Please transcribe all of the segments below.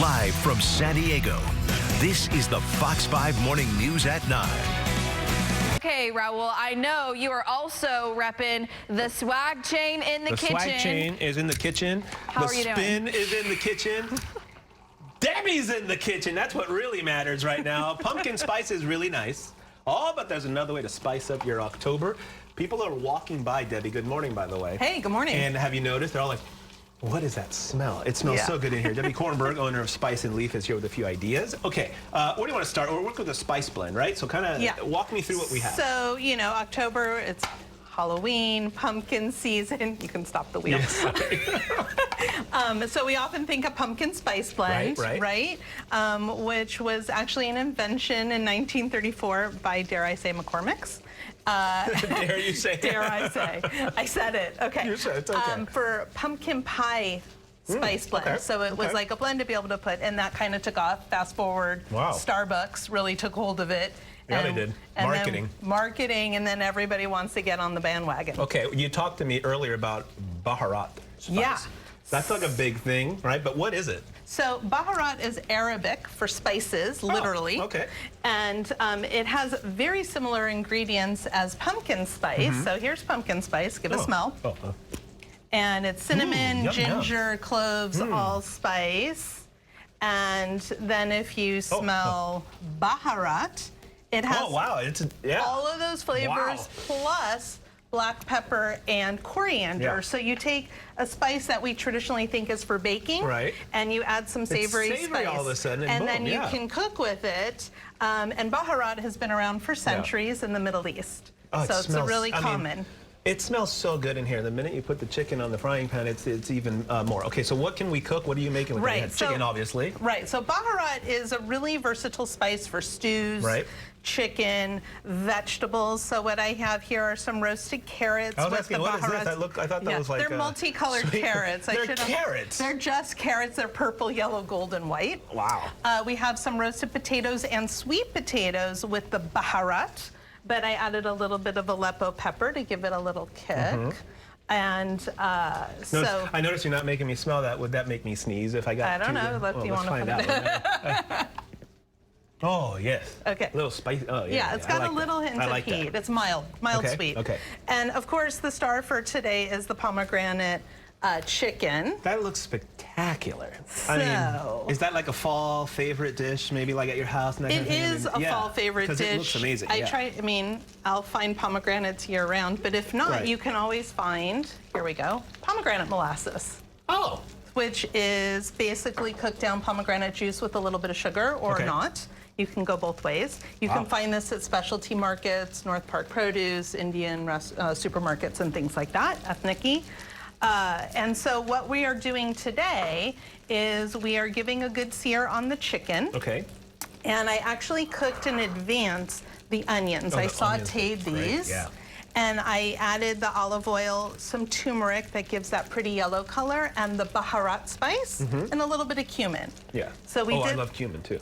Live from San Diego, this is the Fox 5 Morning News at 9. Okay, Raul, I know you are also repping the swag chain in the kitchen. The swag chain is in the kitchen. How are you doing? The spin is in the kitchen. Debbie's in the kitchen. That's what really matters right now. Pumpkin spice is really nice. Oh, but there's another way to spice up your October. People are walking by, Debbie. Good morning, by the way. Hey, good morning. And have you noticed? They're all like, what is that smell? It smells so good in here. Debbie Kornberg, owner of Spice and Leaf, is here with a few ideas. Okay, where do you want to start? We'll work with a spice blend, right? So kind of walk me through what we have. So, you know, October, it's Halloween, pumpkin season. You can stop the wheels. So we often think of pumpkin spice blend, right? Which was actually an invention in 1934 by, dare I say, McCormick's. Dare you say? Dare I say? I said it. Okay. You said it. Okay. For pumpkin pie spice blend. Okay. So it was like a blend to be able to put, and that kind of took off. Fast forward, Starbucks really took hold of it. Yeah, they did. Marketing. Marketing, and then everybody wants to get on the bandwagon. Okay, you talked to me earlier about Baharat spice. Yeah. That's like a big thing, right? But what is it? So Baharat is Arabic for spices, literally. Oh, okay. And it has very similar ingredients as pumpkin spice. So here's pumpkin spice. Give a smell. And it's cinnamon, ginger, cloves, allspice. And then if you smell Baharat, it has all of those flavors plus black pepper and coriander. So you take a spice that we traditionally think is for baking, and you add some savory spice, all of a sudden, and then you can cook with it. And Baharat has been around for centuries in the Middle East, so it's really common. It smells so good in here. The minute you put the chicken on the frying pan, it's even more. Okay, so what can we cook? What are you making with that? Chicken, obviously. Right, so Baharat is a really versatile spice for stews, chicken, vegetables. So what I have here are some roasted carrots with the what Baharat. Is this? I thought that was like they're multicolored carrots. They're carrots. They're just carrots. They're purple, yellow, gold, and white. Wow. We have some roasted potatoes and sweet potatoes with the Baharat. But I added a little bit of Aleppo pepper to give it a little kick. And so... I noticed you're not making me smell that. Would that make me sneeze if I got I don't know. Do you want to put it Oh, yes. Okay. A little spicy. Oh, yeah. It's got a little hint of heat. It's mild sweet. Okay. And, of course, the star for today is the pomegranate chicken. That looks spectacular. So, I mean, is that like a fall favorite dish, maybe like at your house? And it is a fall favorite dish. Because it looks amazing. I mean, I'll find pomegranates year round, but if not, you can always find, here we go, pomegranate molasses. Oh. Which is basically cooked down pomegranate juice with a little bit of sugar or not. You can go both ways. You can find this at specialty markets, North Park Produce, Indian supermarkets, and things like that, ethnic-y. And so what we are doing today is we are giving a good sear on the chicken. Okay. And I actually cooked in advance the onions. I sauteed these. And I added the olive oil, some turmeric that gives that pretty yellow color, and the Baharat spice, and a little bit of cumin. So we I love cumin too.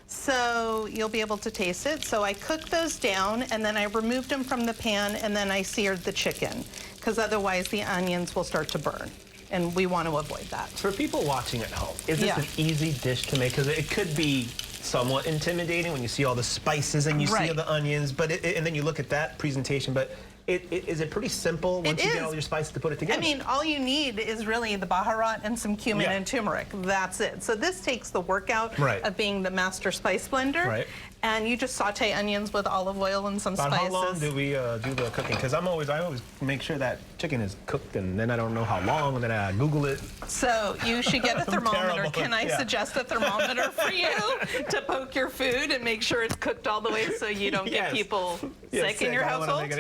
So you'll be able to taste it. So I cooked those down, and then I removed them from the pan, and then I seared the chicken, because otherwise the onions will start to burn, and we want to avoid that. For people watching at home, is this an easy dish to make? Because it could be somewhat intimidating when you see all the spices and you see all the onions, but and then you look at that presentation, but is it pretty simple once you get all your spices to put it together? I mean, all you need is really the Baharat and some cumin and turmeric. That's it. So this takes the workout of being the master spice blender. And you just saute onions with olive oil and some spices. How long do we do the cooking? Because I always make sure that chicken is cooked, and then I don't know how long, and then I Google it. So you should get a thermometer. Can I suggest a thermometer for you to poke your food and make sure it's cooked all the way so you don't get people sick in your household?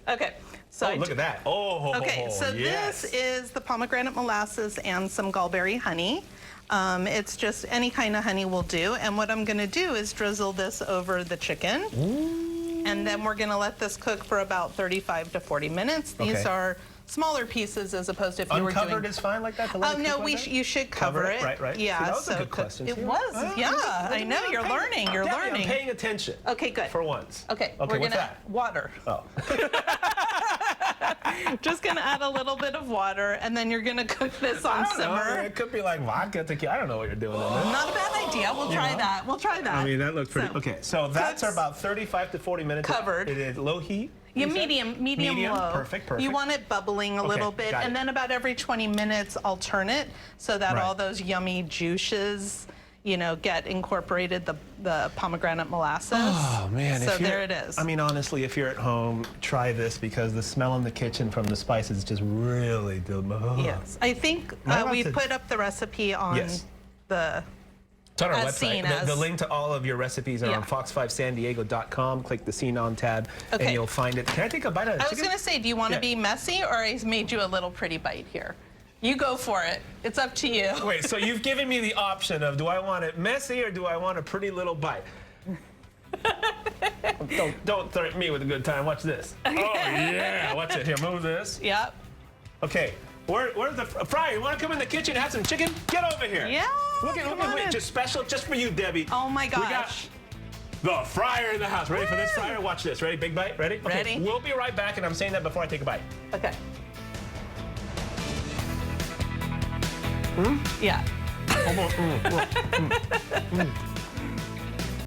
Okay. So look at that. Okay, so this is the pomegranate molasses and some gallberry honey. It's just any kind of honey will do. And what I'm going to do is drizzle this over the chicken. And then we're going to let this cook for about 35 to 40 minutes. These are smaller pieces as opposed to if you were doing... Uncovered is fine like that? To let no, you should cover it. Right. Yeah, see, that was a good question. It was, I know, you're learning, I'm paying attention. Okay, good. For once. Okay, we're going to... Water. Oh. Just gonna add a little bit of water, and then you're gonna cook this on simmer. It could be like vodka, tequila. I don't know what you're doing in this. Not a bad idea. We'll try that. We'll try that. I mean, that looks pretty. Okay, so that's cooks about 35 to 40 minutes. covered. It is low heat. Yeah, medium low. Perfect. You want it bubbling a little bit, got it. and then about every 20 minutes, alternate so that Right. all those yummy juices, you know, get incorporated, the pomegranate molasses. Oh man! So if you're- there it is. I mean, honestly, if you're at home, try this because the smell in the kitchen from the spices is just really delicious. Yes, I think about we to- put up the recipe on Yes. the. It's on our As seen website. The as. link to all of your recipes are Yeah. on fox5sandiego.com. Click the Scene On tab, and Okay. you'll find it. Can I take a bite of the I chicken? was gonna say, do you want to Yeah. be messy, or I made you a little pretty bite here? You go for it. It's up to you. Wait, so you've given me the option of do I want it messy or do I want a pretty little bite? don't threaten me with a good time. Watch this. Oh yeah, watch it. Here, move this. Yep. Okay, where's the fryer? You want to come in the kitchen and have some chicken? Get over here. Yeah. Look come on at in. just special, just for you, Debbie. Oh my We got gosh. the fryer in the house. Ready for this fryer? Watch this. Ready? Big bite. Ready? Okay, Ready. We'll be right back, and I'm saying that before I take a bite. Okay. Yeah. Almost.